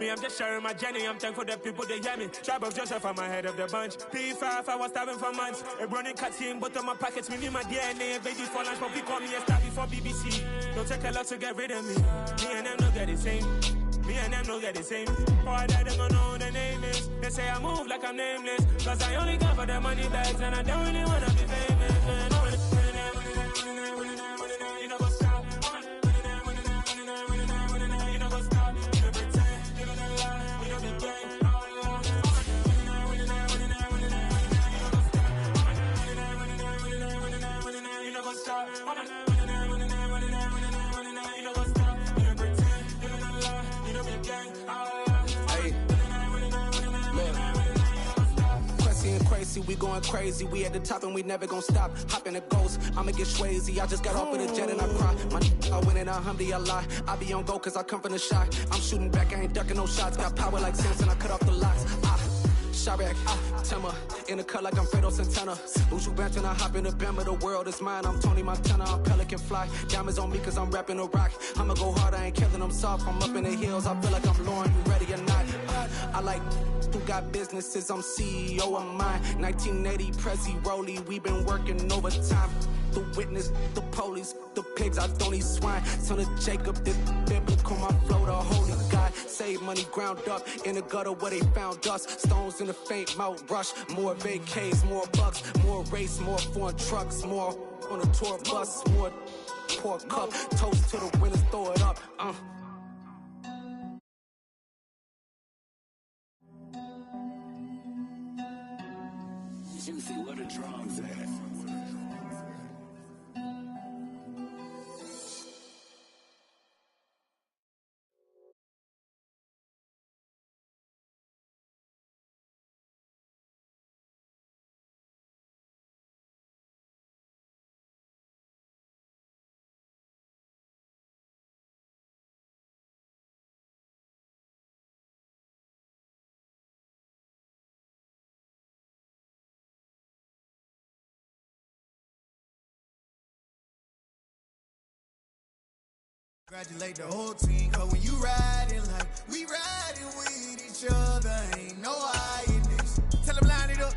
Me, I'm just sharing my journey. I'm thankful that people, they hear me. Tribe of Joseph, I'm ahead of the bunch. P5, I was starving for months. A running cut in both of my pockets. Me, my DNA, baby, for lunch. But we call me a star before BBC. Don't take a lot to get rid of me. Me and them don't get the same. Me and them don't get the same. Boy, that them don't know who the name is. They say I move like I'm nameless. Cause I only come for the money bags. And I don't really wanna be famous, man. You know what's up? You know what's up? You pretend, you don't lie, you don't be gang. You know what's up? We going crazy, we at the top and we never gonna stop. Hop in a ghost, I'ma get swayzy. I just got off of the jet and I cry. I win in a Humvee, I lie. I be on go cause I come from the shot. I'm shooting back, I ain't ducking no shots. Got power like Samson, I cut off the locks. Shabak, Timmer, in the cut like I'm Fredo Santana. Lose you bench and I hop in the Bama, the world is mine. I'm Tony Montana, I'm Pelican Fly. Diamonds on me cause I'm rapping a rock. I'ma go hard, I ain't killing them soft. I'm up in the hills, I feel like I'm Lauren, you ready or not? I like who got businesses, I'm CEO of mine. 1980 Prezi Rolly, we been working overtime. The witness, the police, the pigs, I don't eat swine. Son of Jacob, this biblical, my flow, the holy God. Save money ground up in the gutter where they found us. Stones in the faint mouth rush. More vacays, more bucks, more race, more foreign trucks, more on a tour bus, more pour cup. Toast to the winners, throw it up. Juicy, where the drums at? Congratulate the whole team, cause when you riding like we riding with each other, ain't no hiding this. Tell them line it up,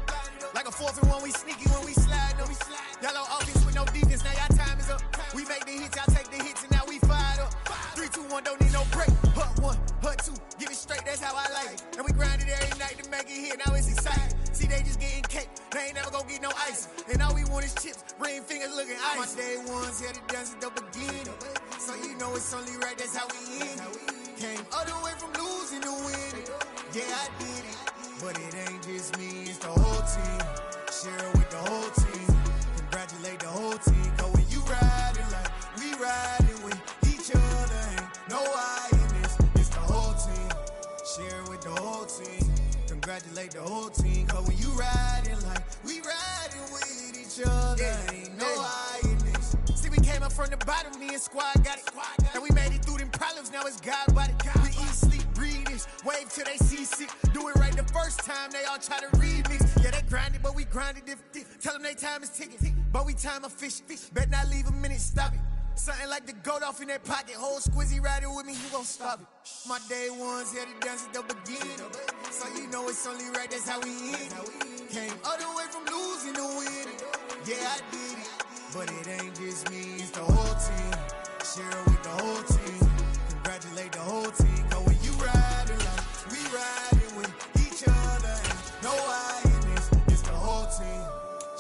like a 4th and 1, we sneaky when we slide, no we slide. Y'all on offense with no defense, now y'all time is up. We make the hits, y'all take the hits, and now we fired up. 3, 2, 1, don't need no break. Hut 1, hut 2, get it straight, that's how I like it. And we grind it every night to make it here, now it's exciting. See, they just getting cake, they ain't never gonna get no ice. And all we want is chips, ring fingers looking ice. My day ones here to dance at the beginning. So you know it's only right, that's how we end it. Came all the way from losing to winning. Yeah, I did it. But it ain't just me, it's the whole team. Share it with the whole team. Congratulate the whole team. Cause when you riding like we riding with each other, ain't no hiding this. It's the whole team. Share it with the whole team. Congratulate the whole team. Cause when you riding like we riding with each other, ain't no hiding this. See, we came up from the bottom, me and squad got it. And we made it through them problems, now it's God body. We eat, sleep, breathe this, wave till they see sick. Do it right the first time, they all try to remix. Yeah, they grinded, but we grinded different. Tell them they time is ticking, but we time a fish. Bet not leave a minute, stop it. Something like the goat off in that pocket. Whole squizzy riding with me, you gon' stop it. My day ones here to dance at the beginning. So you know it's only right, that's how we end it. Came all the way from losing to winning. Yeah, I did it. But it ain't just me, it's the whole team. Share it with the whole team. Congratulate the whole team. Cause when you riding like we riding with each other, ain't no hiding this. It's the whole team.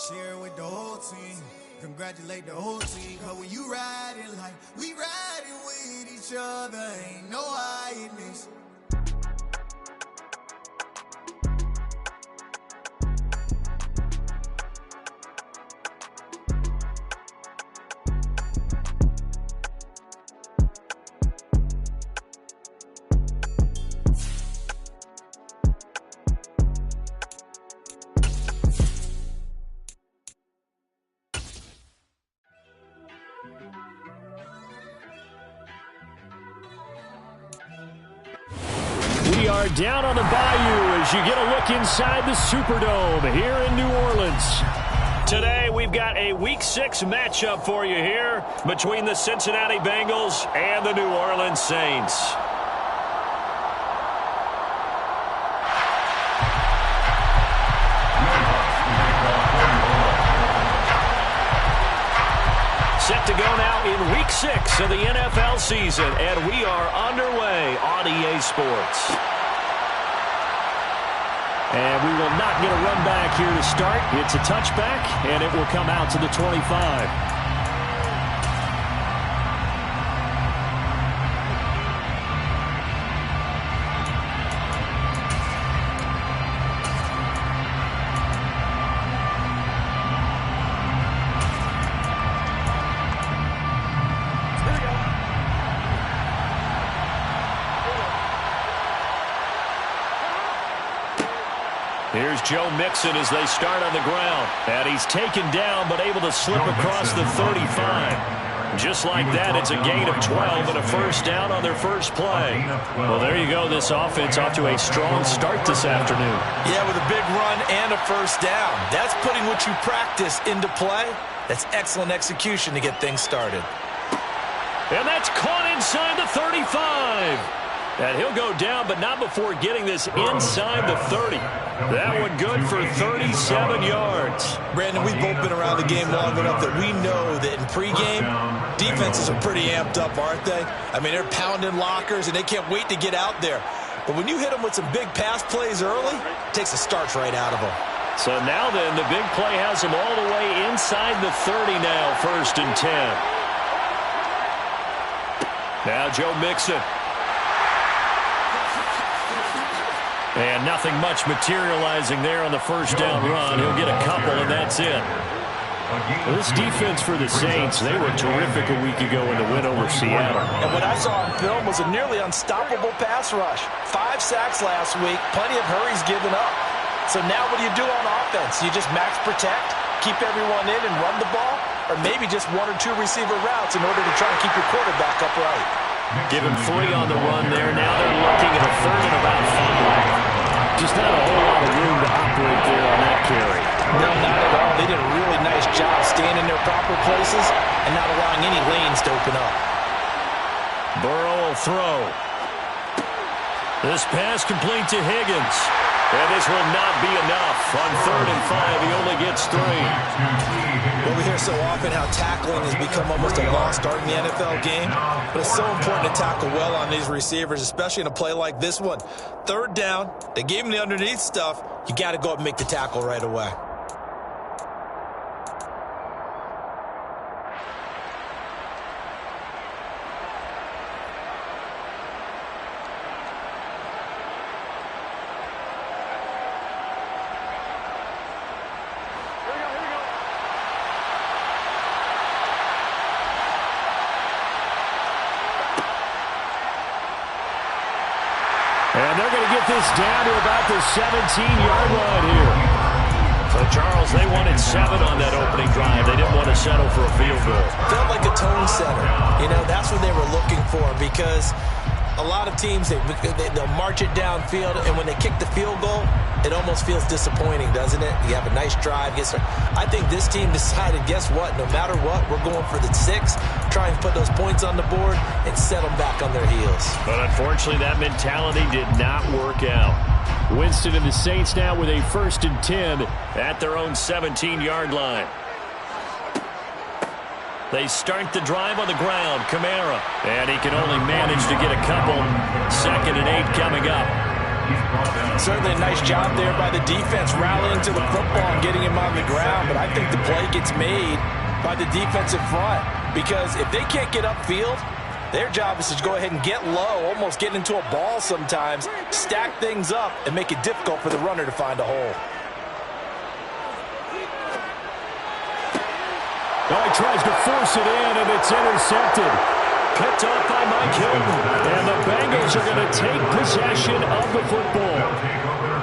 Share it with the whole team. Congratulate the whole team. Cause when you riding like we riding with each other, ain't no hiding this. We are down on the bayou as you get a look inside the Superdome here in New Orleans. Today, we've got a Week 6 matchup for you here between the Cincinnati Bengals and the New Orleans Saints. set to go now in Week 6 of the NFL season, and we are underway on EA Sports. And we will not get a run back here to start. It's a touchback, and it will come out to the 25. Here's Joe Mixon as they start on the ground. And he's taken down but able to slip across the 35. Just like that, it's a gain of 12 and a first down on their first play. Well, there you go. This offense off to a strong start this afternoon. Yeah, with a big run and a first down. That's putting what you practice into play. That's excellent execution to get things started. And that's caught inside the 35. And he'll go down, but not before getting this inside the 30. That one good for 37 yards. Brandon, we've both been around the game long enough that we know that in pregame, defenses are pretty amped up, aren't they? I mean, they're pounding lockers, and they can't wait to get out there. But when you hit them with some big pass plays early, it takes the starch right out of them. So now then, the big play has them all the way inside the 30 now, 1st and 10. Now Joe Mixon. And nothing much materializing there on the first down run. He'll get a couple, and that's it. Well, this defense for the Saints, they were terrific a week ago in the win over Seattle. And what I saw on film was a nearly unstoppable pass rush. 5 sacks last week, plenty of hurries given up. So now what do you do on offense? You just max protect, keep everyone in and run the ball, or maybe just 1 or 2 receiver routes in order to try and keep your quarterback upright. Give him 3 on the run there. Now they're looking at a 3rd and about 5. Just not a whole lot of room to operate there on that carry. No, not at all. They did a really nice job staying in their proper places and not allowing any lanes to open up. Burrow will throw. This pass complete to Higgins. And this will not be enough. On 3rd and 5, he only gets 3. Well, we hear so often how tackling has become almost a lost art in the NFL game. But it's so important to tackle well on these receivers, especially in a play like this one. 3rd down, they gave him the underneath stuff. You got to go up and make the tackle right away. And they're going to get this down to about the 17-yard line here. So, Charles, they wanted 7 on that opening drive. They didn't want to settle for a field goal. Felt like a tone setter. You know, that's what they were looking for because a lot of teams, they'll march it downfield, and when they kick the field goal, it almost feels disappointing, doesn't it? You have a nice drive. I think this team decided, guess what? No matter what, we're going for the 6, try and put those points on the board and set them back on their heels. But unfortunately, that mentality did not work out. Winston and the Saints now with a 1st and 10 at their own 17-yard line. They start the drive on the ground. Kamara. And he can only manage to get a couple. 2nd and 8 coming up. Certainly a nice job there by the defense rallying to the football and getting him on the ground. But I think the play gets made by the defensive front. Because if they can't get upfield, their job is to go ahead and get low, almost get into a ball sometimes, stack things up, and make it difficult for the runner to find a hole. Oh, he tries to force it in, and it's intercepted. Picked off by Mike Hilton. And the Bengals are going to take possession of the football.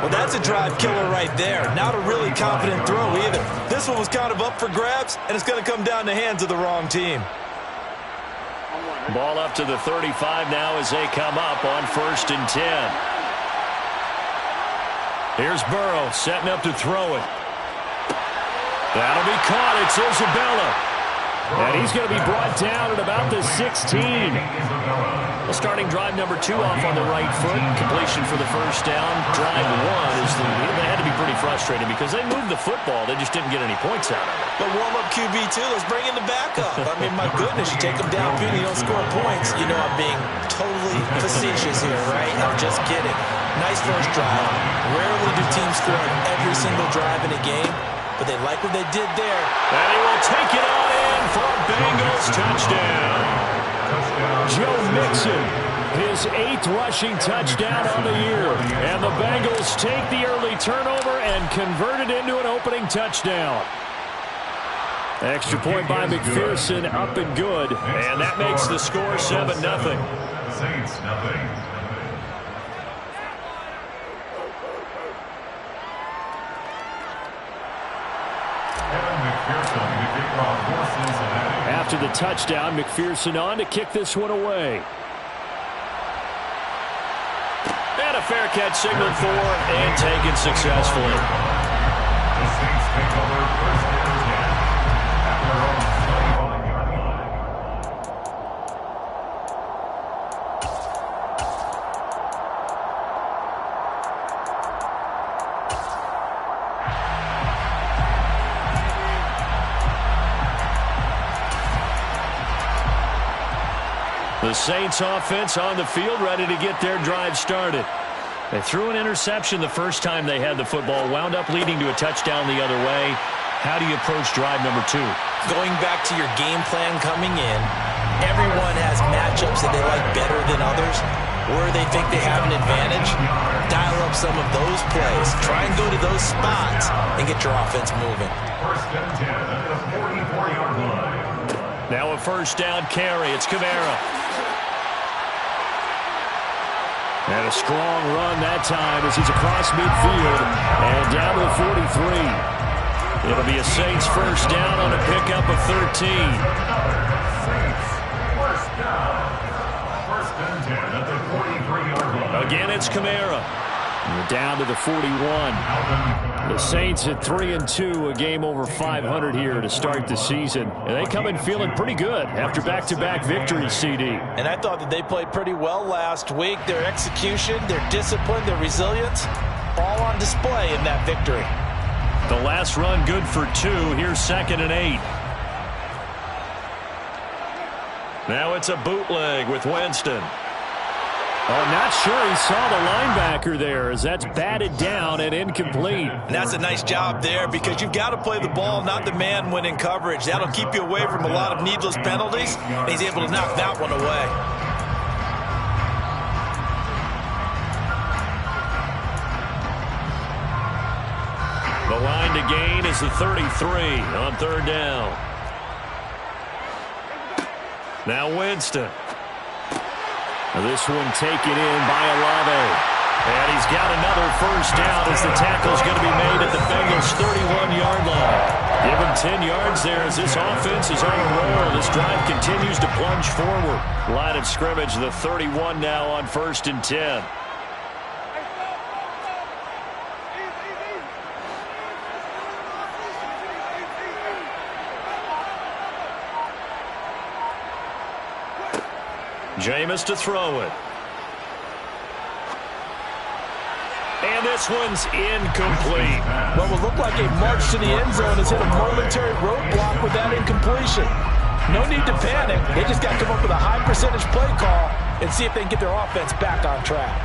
Well, that's a drive killer right there. Not a really confident throw either. This one was kind of up for grabs, and it's going to come down in the hands of the wrong team. Ball up to the 35 now as they come up on 1st and 10. Here's Burrow setting up to throw it. That'll be caught. It's Isabella. And he's going to be brought down at about the 16. Well, starting drive number 2 off on the right foot. Completion for the first down. Drive 1 is they had to be pretty frustrated because they moved the football. They just didn't get any points out of it. But warm-up QB, too. Let's bring in the backup. I mean, my goodness, you take them downfield, you don't score points. You know I'm being totally facetious here, right? I'm just kidding. Nice first drive. Rarely do teams score every single drive in a game, but they like what they did there. And he will take it on in for a Bengals touchdown. Joe Mixon, his 8th rushing touchdown on the year. And the Bengals take the early turnover and convert it into an opening touchdown. Extra point by McPherson, up and good. And that makes the score 7-0. Saints, nothing. After the touchdown, McPherson on to kick this one away. And a fair catch signaled for and taken successfully. The Saints take over first and 10 at their own 25-yard line. The Saints offense on the field, ready to get their drive started. They threw an interception the first time they had the football, wound up leading to a touchdown the other way. How do you approach drive number 2? Going back to your game plan coming in, everyone has matchups that they like better than others. Where they think they have an advantage, dial up some of those plays. Try and go to those spots and get your offense moving. First and 10 at the 44-yard line. Now a first down carry. It's Kamara. And a strong run that time as he's across midfield and down to the 43. It'll be a Saints first down on a pickup of 13. Saints, first down. First and 10 at the 43-yard line. Again, it's Kamara. We're down to the 41. The Saints at 3-2, a game over 500 here to start the season. And they come in feeling pretty good after back-to-back victories, CD. And I thought that they played pretty well last week. Their execution, their discipline, their resilience, all on display in that victory. The last run good for 2. Here's 2nd and 8. Now it's a bootleg with Winston. Oh, not sure he saw the linebacker there as that's batted down and incomplete. And that's a nice job there because you've got to play the ball, not the man when in coverage. That'll keep you away from a lot of needless penalties, and he's able to knock that one away. The line to gain is the 33 on 3rd down. Now Winston. This one taken in by Olave. And he's got another first down as the tackle's going to be made at the Bengals' 31-yard line. Give him 10 yards there as this offense is on a roll. This drive continues to plunge forward. Line of scrimmage, the 31 now on 1st and 10. Jameis to throw it. And this one's incomplete. What will look like a march to the end zone has hit a momentary roadblock with that incompletion. No need to panic. They just got to come up with a high percentage play call and see if they can get their offense back on track.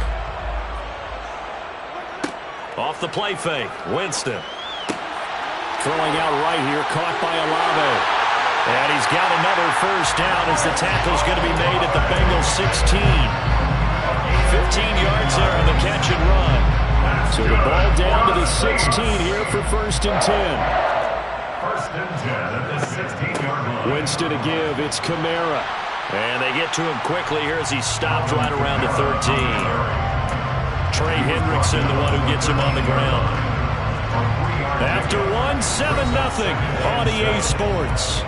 Off the play fake, Winston. Throwing out right here, caught by Olave. And he's got another first down as the tackle's going to be made at the Bengals 16. 15 yards there on the catch and run. So the ball down to the 16 here for 1st and 10. 1st and 10 at the 16-yard line. Winston to give, it's Kamara. And they get to him quickly here as he stopped right around the 13. Trey Hendrickson, the one who gets him on the ground. After 1, 7-0 on EA Sports.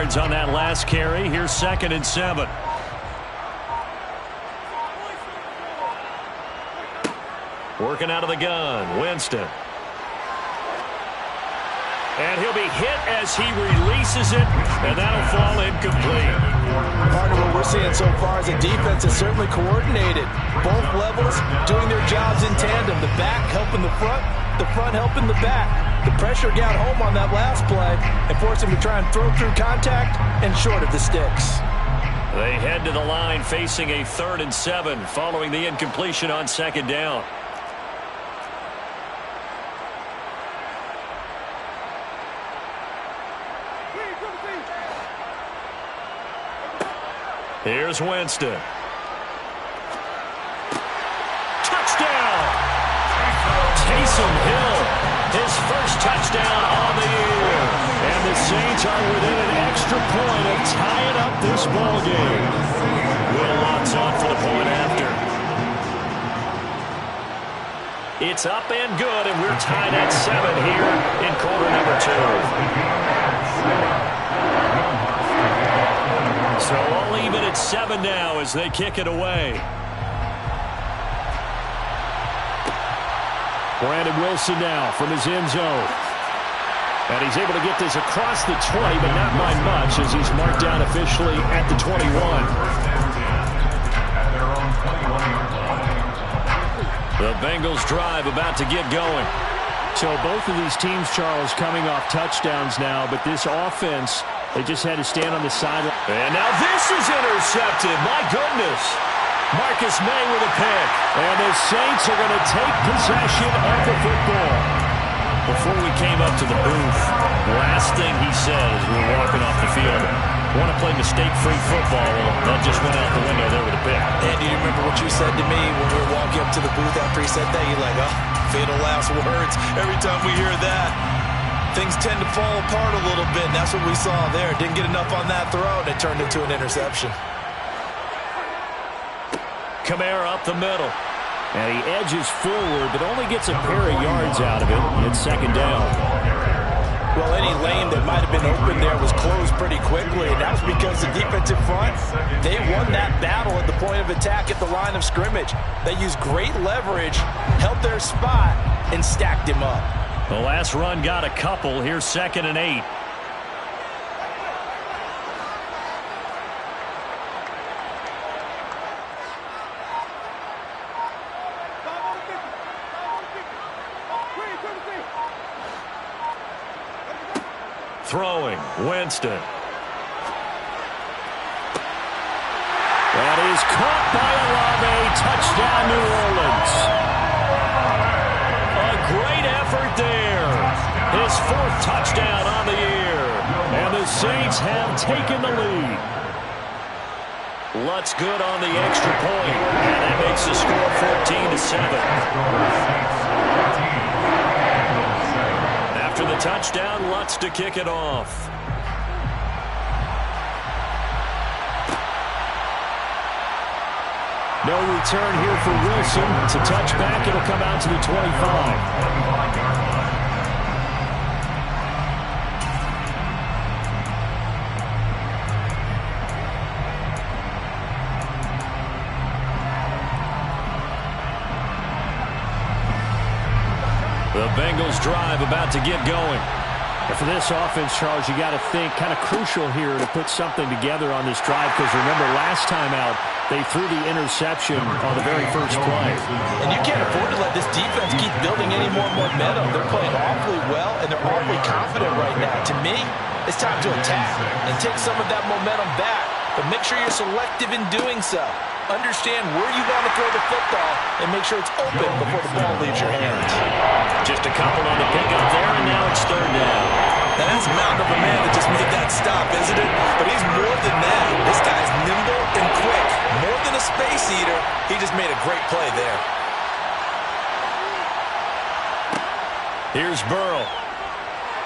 yards on that last carry. Here's 2nd and 7. Working out of the gun, Winston. And he'll be hit as he releases it, and that'll fall incomplete. Part of what we're seeing so far is the defense is certainly coordinated. Both levels doing their jobs in tandem. The back helping the front helping the back. The pressure got home on that last play and forced him to try and throw through contact and short of the sticks. They head to the line facing a 3rd and 7 following the incompletion on 2nd down. Here's Winston. Touchdown! Taysom Hill, his first touchdown on the year. And the Saints are within an extra point of tying up this ball game. Will Lutz on for the point after. It's up and good, and we're tied at 7 here in quarter number 2. So all even at 7 now as they kick it away. Brandon Wilson now from his end zone. And he's able to get this across the 20, but not by much as he's marked down officially at the 21. The Bengals drive about to get going. So both of these teams, Charles, coming off touchdowns now, but this offense, they just had to stand on the sideline. And now this is intercepted. My goodness. Marcus May with a pick. And the Saints are going to take possession of the football. Before we came up to the booth, the last thing he said as we were walking off the field, want to play mistake-free football. Well, that just went out the window there with a pick. And do you remember what you said to me when we were walking up to the booth after he said that? You're like, oh, fatal last words. Every time we hear that, things tend to fall apart a little bit, and that's what we saw there. Didn't get enough on that throw, and it turned into an interception. Kamara up the middle. And he edges forward, but only gets a pair of yards out of it. It's 2nd down. Well, any lane that might have been open there was closed pretty quickly, and that's because the defensive front, they won that battle at the point of attack at the line of scrimmage. They used great leverage, held their spot, and stacked him up. The last run got a couple. Here's 2nd and 8. Throwing, Winston. That is caught by Olave. Touchdown, New Orleans. A great effort there. His 4th touchdown on the year. And the Saints have taken the lead. Lutz good on the extra point. And that makes the score 14-7. After the touchdown, Lutz to kick it off. No return here for Wilson. It's a touchback. It'll come out to the 25. The Bengals drive about to get going. And for this offense, Charles, you got to think kind of crucial here to put something together on this drive, because remember last time out, they threw the interception on the very first play. And you can't afford to let this defense keep building any more momentum. They're playing awfully well, and they're awfully confident right now. To me, it's time to attack and take some of that momentum back. But make sure you're selective in doing so. Understand where you want to throw the football and make sure it's open before the ball leaves your hands. Just a couple on the pickup there, and now it's 3rd down. Now that's a mountain of a man that just made that stop, isn't it? But he's more than that. This guy's nimble and quick. More than a space eater, he just made a great play there. Here's Burrow.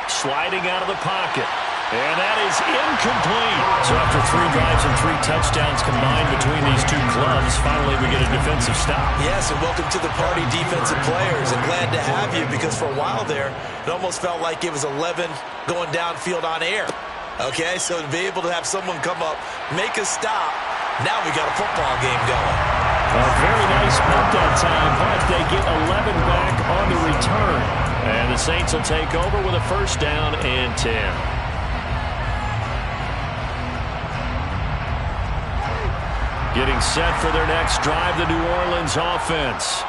Sliding out of the pocket. And that is incomplete. So after 3 drives and 3 touchdowns combined between these two clubs, finally we get a defensive stop. Yes, and welcome to the party, defensive players. And glad to have you, because for a while there, it almost felt like it was 11 going downfield on air. Okay, so to be able to have someone come up, make a stop, now we got a football game going. A very nice punt that time, but they get 11 back on the return. And the Saints will take over with a first down and 10. Getting set for their next drive, the New Orleans offense.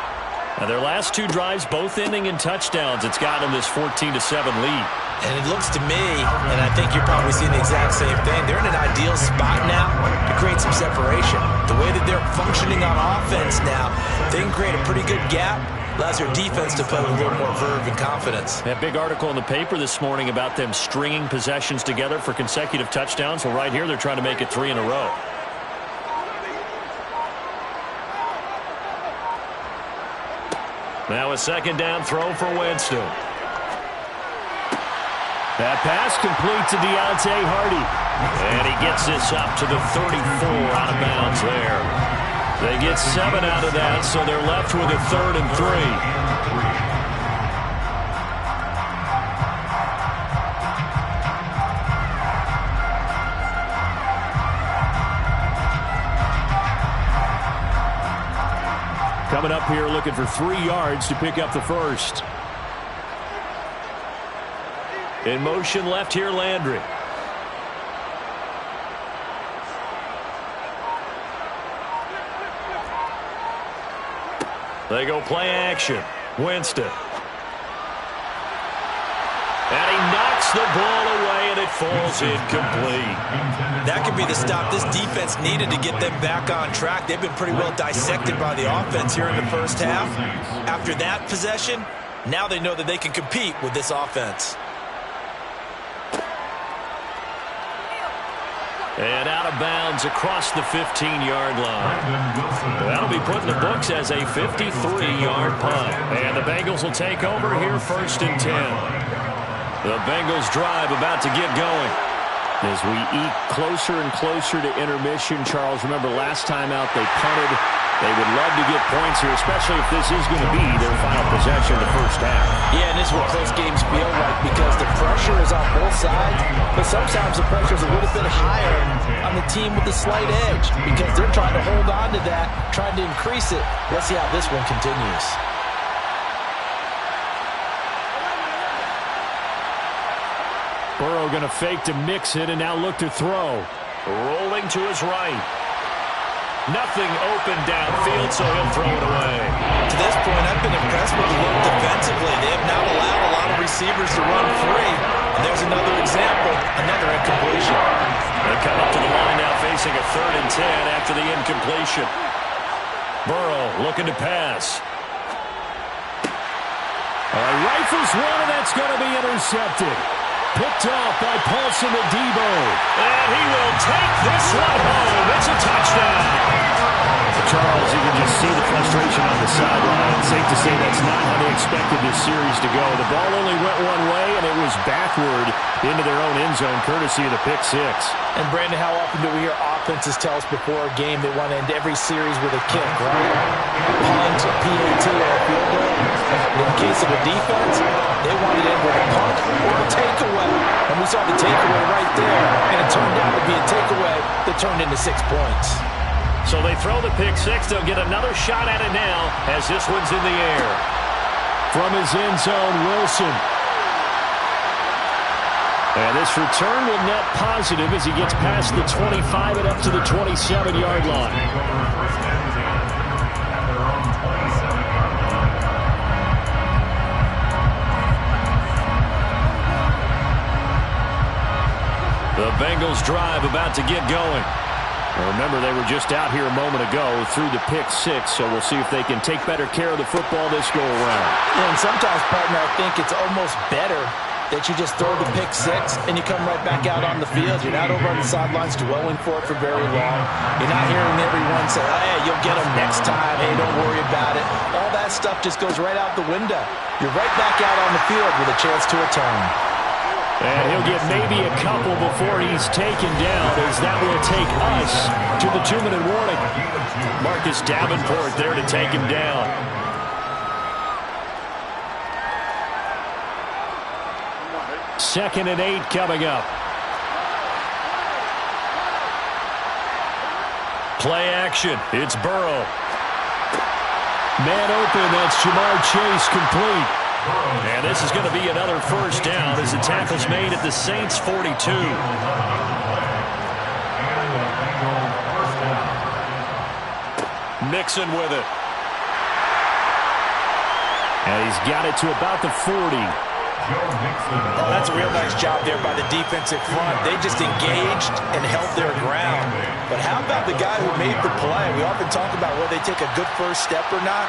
Now their last two drives, both ending in touchdowns. It's gotten them this 14-7 lead. And it looks to me, and I think you're probably seeing the exact same thing, they're in an ideal spot now to create some separation. The way that they're functioning on offense now, they can create a pretty good gap. Allows their defense to play with a little more verve and confidence. That big article in the paper this morning about them stringing possessions together for consecutive touchdowns. Well, right here, they're trying to make it 3 in a row. Now a second down throw for Winston. That pass complete to Deontay Hardy. And he gets this up to the 34 out of bounds there. They get 7 out of that, so they're left with a 3rd and 3. Coming up here looking for 3 yards to pick up the first. In motion left here, Landry. They go play action. Winston. And he knocks the ball away, and it falls incomplete. That could be the stop this defense needed to get them back on track. They've been pretty well dissected by the offense here in the first half. After that possession, now they know that they can compete with this offense. And out of bounds across the 15-yard line. That'll be put in the books as a 53-yard punt. And the Bengals will take over here first and 10. The Bengals drive about to get going. As we eke closer and closer to intermission, Charles, remember last time out they punted. They would love to get points here, especially if this is going to be their final possession of the first half. Yeah, and this is what close games feel like because the pressure is on both sides, but sometimes the pressure is a little bit higher on the team with the slight edge because they're trying to hold on to that, trying to increase it. Let's see how this one continues. Burrow going to fake to mix it and now look to throw. Rolling to his right. Nothing open downfield, so he'll throw it away. To this point, I've been impressed with the look defensively. They have now allowed a lot of receivers to run free. And there's another example, another incompletion. They come up to the line now facing a 3rd and 10 after the incompletion. Burrow looking to pass. Rifles one, and that's going to be intercepted. Picked off by Paulson Adebo. And he will take this one home. It's a touchdown. Charles, you can just see the frustration on the sideline. Safe to say that's not how they expected this series to go. The ball only went one way, and it was backward into their own end zone, courtesy of the pick 6. And, Brandon, how often do we hear offenses tell us before a game they want to end every series with a kick, right? A punt, a PAT, or a field goal. In the case of a defense, they wanted to end with a punt or a takeaway. And we saw the takeaway right there, and it turned out to be a takeaway that turned into 6 points. So they throw the pick 6. They'll get another shot at it now as this one's in the air. From his end zone, Wilson. And this return will net positive as he gets past the 25 and up to the 27-yard line. The Bengals drive about to get going. Remember, they were just out here a moment ago through the pick 6, so we'll see if they can take better care of the football this go-around. And sometimes, partner, I think it's almost better that you just throw the pick 6 and you come right back out on the field. You're not over on the sidelines dwelling for it for very long. You're not hearing everyone say, oh, hey, you'll get them next time. Hey, don't worry about it. All that stuff just goes right out the window. You're right back out on the field with a chance to return. And he'll get maybe a couple before he's taken down, as that will take us to the 2-minute warning. Marcus Davenport there to take him down. Second and 8 coming up. Play action. It's Burrow. Man open. That's Jamar Chase complete. And this is going to be another first down as the tackle's made at the Saints 42. Mixon with it. And he's got it to about the 40. Oh, that's a real nice job there by the defensive front. They just engaged and held their ground. But how about the guy who made the play? We often talk about whether they take a good first step or not.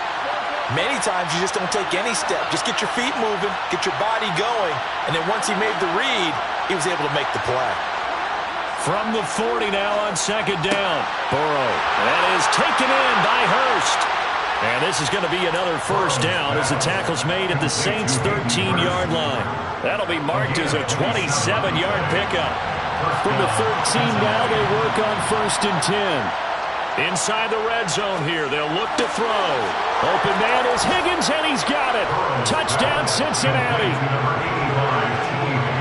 Many times you just don't take any step. Just get your feet moving, get your body going, and then once he made the read, he was able to make the play. From the 40 now on second down. Burrow. That is taken in by Hurst. And this is going to be another first down as the tackle's made at the Saints' 13-yard line. That'll be marked as a 27-yard pickup. From the 13 now, they work on 1st and 10. Inside the red zone here, they'll look to throw. Open man is Higgins, and he's got it. Touchdown, Cincinnati.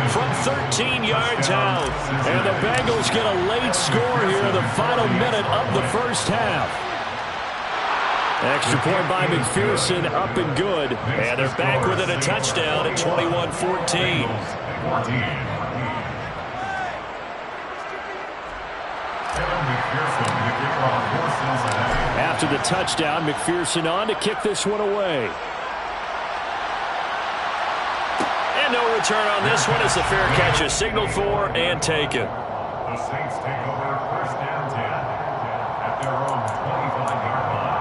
From 13 yards out. And the Bengals get a late score here in the final minute of the first half. Extra point by McPherson, up and good. And they're back within a touchdown at 21-14. After the touchdown, McPherson on to kick this one away. And no return on this one as the fair catch is signaled for and taken. The Saints take over 1st and 10 at their own 25-yard line.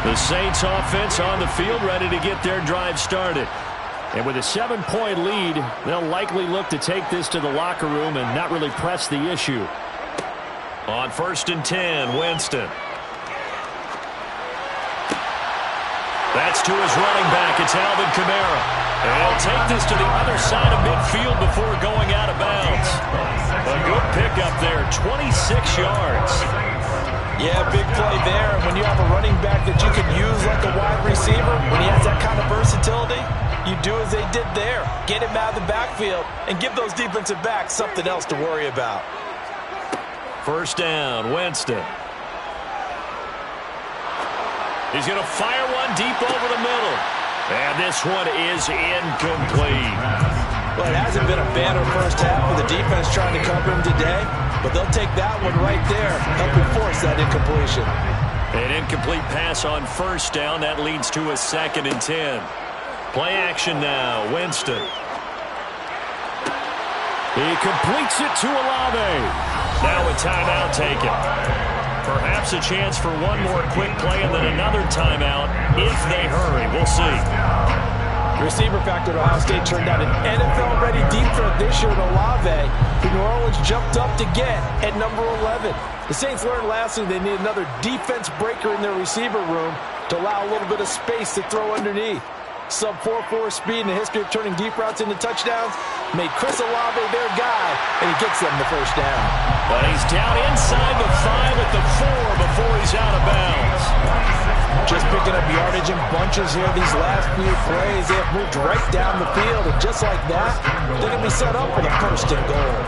The Saints offense on the field ready to get their drive started. And with a 7-point lead, they'll likely look to take this to the locker room and not really press the issue. On 1st and 10, Winston. That's to his running back. It's Alvin Kamara. And he'll take this to the other side of midfield before going out of bounds. A good pickup there, 26 yards. Yeah, big play there. And when you have a running back that you can use like a wide receiver, when he has that kind of versatility, you do as they did there. Get him out of the backfield and give those defensive backs something else to worry about. First down, Winston. He's going to fire one deep over the middle. And this one is incomplete. Well, it hasn't been a banner first half for the defense trying to cover him today, but they'll take that one right there, helping force that incompletion. An incomplete pass on first down. That leads to a 2nd and 10. Play action now, Winston. He completes it to Olave. Now a timeout taken. Perhaps a chance for one more quick play and then another timeout if they hurry. We'll see. The receiver factor at Ohio State turned out an NFL-ready deep threat this year in Olave, who New Orleans jumped up to get at number 11. The Saints learned last week they need another defense breaker in their receiver room to allow a little bit of space to throw underneath. Sub 4.4 speed in the history of turning deep routes into touchdowns made Chris Olave their guy, and he gets them the first down. But he's down inside the 5 at the 4 before he's out of bounds. Just picking up yardage in bunches here these last few plays. They have moved right down the field, and just like that, they're going to be set up for the 1st and goal.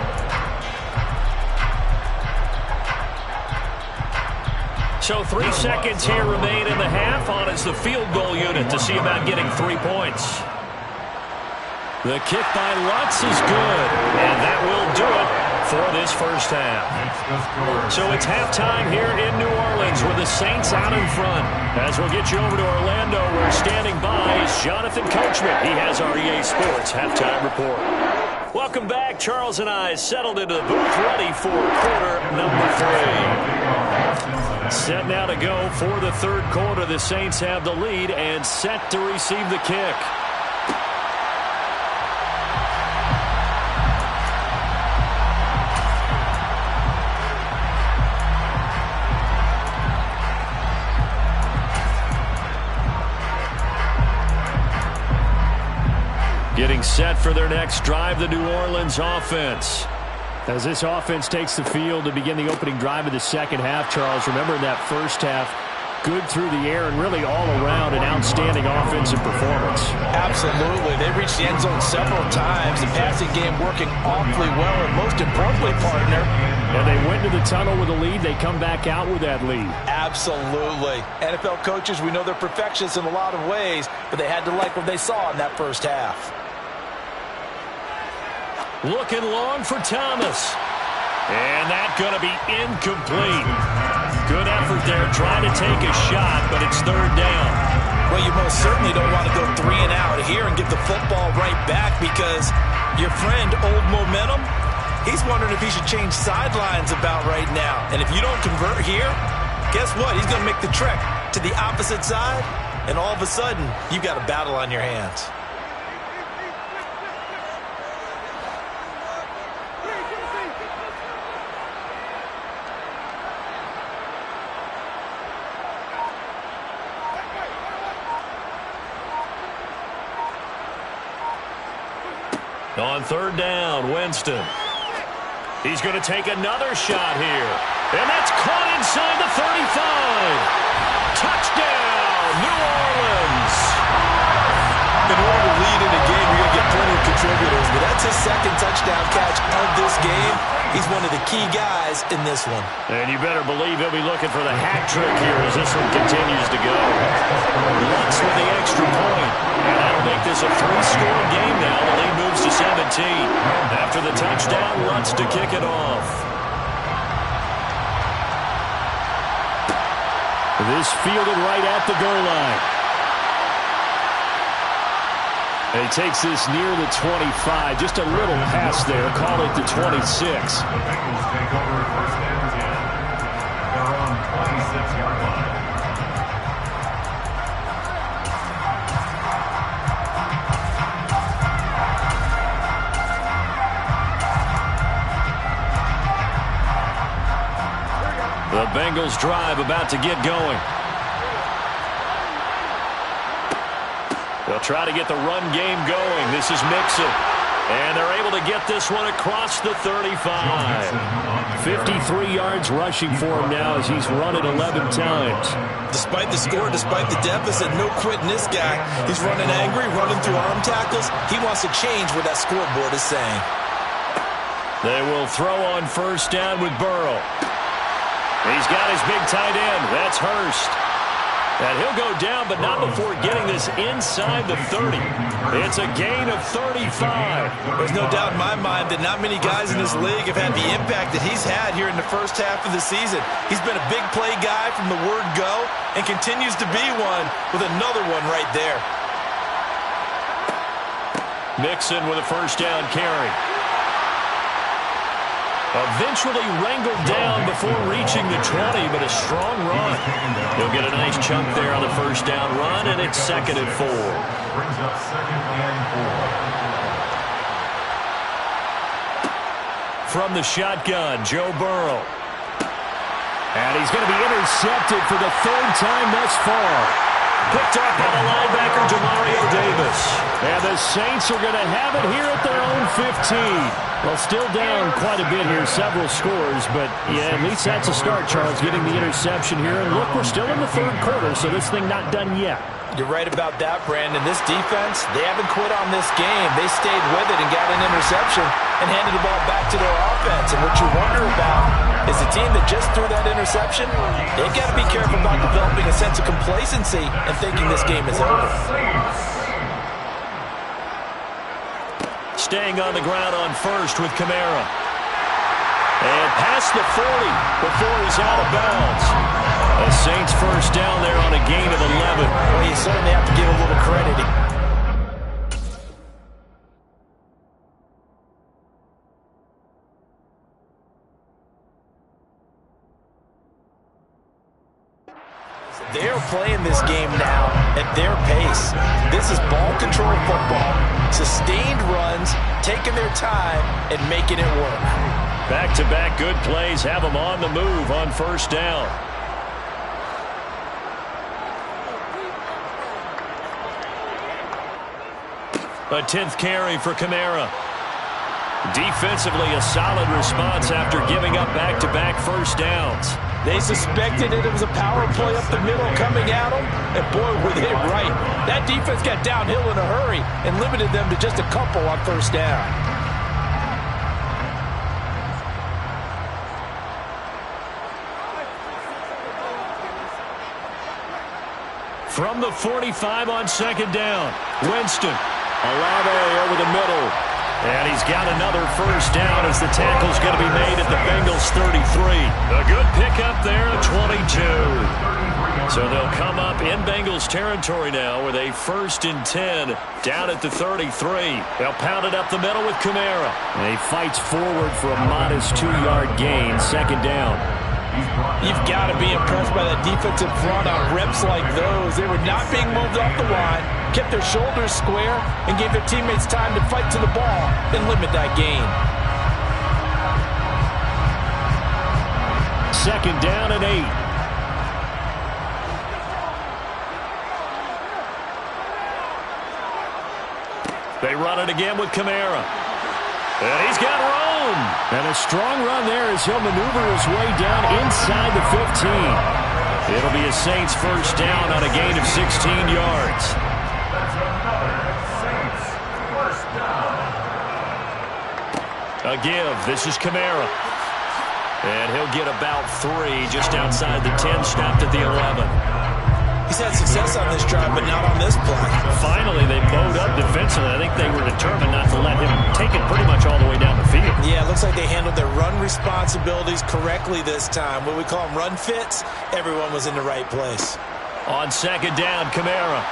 So 3 seconds here remain in the half. On is the field goal unit to see about getting 3 points. The kick by Lutz is good, and that will do it for this first half. So it's halftime here in New Orleans with the Saints out in front. As we'll get you over to Orlando, where standing by is Jonathan Coachman. He has our EA Sports halftime report. Welcome back. Charles and I settled into the booth ready for quarter number 3. Set now to go for the 3rd quarter. The Saints have the lead and set to receive the kick. Getting set for their next drive, the New Orleans offense. As this offense takes the field to begin the opening drive of the second half, Charles, remember in that first half, good through the air and really all around an outstanding offensive performance. Absolutely. They reached the end zone several times. The passing game working awfully well, and most importantly, partner. And they went to the tunnel with a lead. They come back out with that lead. Absolutely. NFL coaches, we know they're perfectionists in a lot of ways, but they had to like what they saw in that first half. Looking long for Thomas. And that's going to be incomplete. Good effort there, trying to take a shot, but it's third down. Well, you most certainly don't want to go 3 and out here and get the football right back, because your friend, Old Momentum, he's wondering if he should change sidelines about right now. And if you don't convert here, guess what? He's going to make the trek to the opposite side, and all of a sudden, you've got a battle on your hands. On third down, Winston. He's going to take another shot here. And that's caught inside the 35. Touchdown, New Orleans. In order to lead in a game, you're going to get plenty of contributors, but that's his second touchdown catch of this game. He's one of the key guys in this one. And you better believe he'll be looking for the hat trick here as this one continues to go. Lutz with the extra point. And that'll make this a 3-score game now. The lead moves to 17. After the touchdown, Lutz to kick it off. This fielded right at the goal line. And he takes this near the 25. Just a little pass there. Call it the 26. The Bengals take over first and 10. They're on 26-yard line. The Bengals drive about to get going. They'll try to get the run game going. This is Mixon. And they're able to get this one across the 35. 53 yards rushing for him now as he's run it 11 times. Despite the score, despite the deficit, no quitting this guy. He's running angry, running through arm tackles. He wants to change what that scoreboard is saying. They will throw on first down with Burrow. He's got his big tight end. That's Hurst. And he'll go down, but not before getting this inside the 30. It's a gain of 35. There's no doubt in my mind that not many guys in this league have had the impact that he's had here in the first half of the season. He's been a big play guy from the word go and continues to be one with another one right there. Mixon with a first down carry. Eventually wrangled down before reaching the 20, but a strong run. He'll get a nice chunk there on the first down run, and it's 2nd and 4. Brings up 2nd and 4. From the shotgun, Joe Burrow. And he's going to be intercepted for the 3rd time thus far. Picked up by the linebacker, Demario Davis. And the Saints are going to have it here at their own 15. Well, still down quite a bit here, several scores, but yeah, at least that's a start, Charles, getting the interception here. And look, we're still in the 3rd quarter, so this thing not done yet. You're right about that, Brandon. This defense, they haven't quit on this game. They stayed with it and got an interception and handed the ball back to their offense. And what you wonder about is the team that just threw that interception, they've got to be careful about developing a sense of complacency and thinking this game is over. Staying on the ground on first with Kamara. And past the 40 before he's out of bounds. A Saints first down there on a gain of 11. Well, you certainly have to give a little credit. They're playing this game now at their pace. This is ball control football, sustained runs, taking their time and making it work. Back-to-back good plays have them on the move on first down. A 10th carry for Kamara. Defensively, a solid response after giving up back-to-back first downs. They suspected it was a power play up the middle coming at them, and boy, were they right. That defense got downhill in a hurry and limited them to just a couple on first down. From the 45 on second down, Winston. Olave over the middle. And he's got another first down as the tackle's going to be made at the Bengals 33. A good pickup there at 22. So they'll come up in Bengals territory now with a 1st and 10 down at the 33. They'll pound it up the middle with Kamara. And he fights forward for a modest 2-yard gain, second down. You've got to be impressed by that defensive front on reps like those. They were not being moved off the line, kept their shoulders square, and gave their teammates time to fight to the ball and limit that gain. Second down and 8. They run it again with Kamara. And he's got room. And a strong run there as he'll maneuver his way down inside the 15. It'll be a Saints first down on a gain of 16 yards. That's another Saints first down. A give. This is Kamara. And he'll get about 3 just outside the 10, stopped at the 11. He's had success on this drive, but not on this play. Finally, they bowed up defensively. I think they were determined not to let him take it pretty much all the way down the field. Yeah, it looks like they handled their run responsibilities correctly this time. What we call them run fits, everyone was in the right place. On second down, Kamara.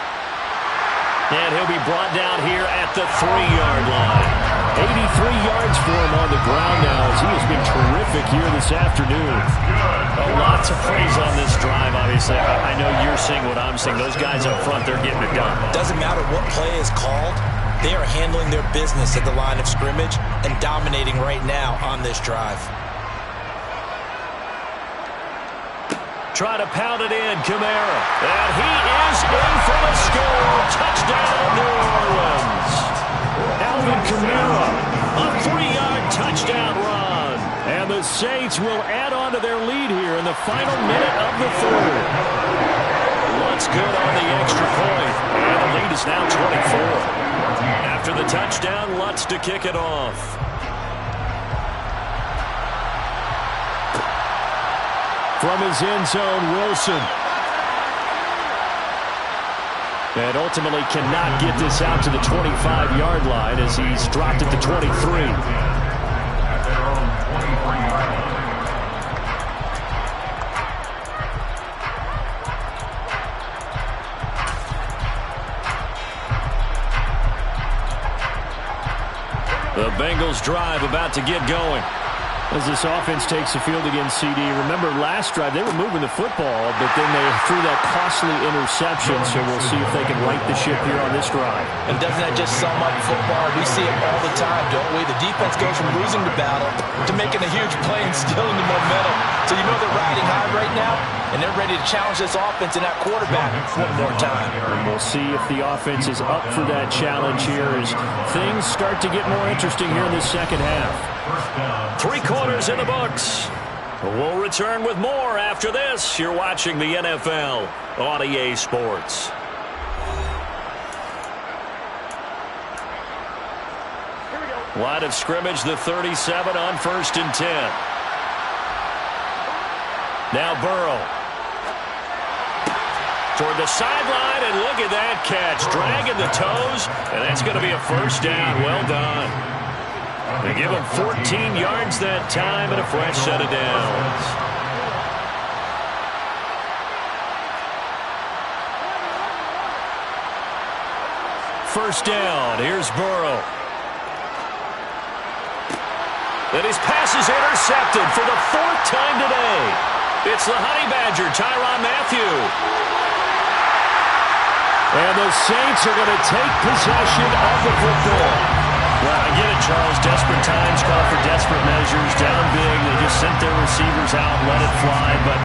And he'll be brought down here at the 3-yard line. 83 yards for him on the ground now as he has been terrific here this afternoon. Lots of praise on this drive, obviously. I know you're seeing what I'm seeing. Those guys up front, they're getting it done. Doesn't matter what play is called. They are handling their business at the line of scrimmage and dominating right now on this drive. Try to pound it in, Kamara. And he is in for the score. Touchdown, New Orleans. Alvin Kamara, a 3-yard touchdown run. And the Saints will add on to their lead here in the final minute of the third. Looks good on the extra point. And the lead is now 24. After the touchdown, Lutz to kick it off. From his end zone, Wilson. And ultimately cannot get this out to the 25-yard line as he's dropped at the 23. At their own 23-yard line. The Bengals drive about to get going. As this offense takes the field against CD. Remember, last drive, they were moving the football, but then they threw that costly interception, so we'll see if they can right the ship here on this drive. And doesn't that just sum up football? We see it all the time, don't we? The defense goes from losing the battle to making a huge play and stealing the momentum. So you know they're riding high right now, and they're ready to challenge this offense and that quarterback one more time. And we'll see if the offense is up for that challenge here as things start to get more interesting here in the second half. 3 quarters in the books. We'll return with more after this. You're watching the NFL on EA Sports. Line of scrimmage, the 37 on 1st and 10. Now Burrow. Toward the sideline, and look at that catch. Dragging the toes, and that's going to be a first down. Well done. They give him 14 yards that time and a fresh set of downs. First down. Here's Burrow. And his pass is intercepted for the 4th time today. It's the Honey Badger, Tyrann Mathieu. And the Saints are going to take possession of the football. Well, I get it, Charles. Desperate times call for desperate measures. Down big. They just sent their receivers out, let it fly. But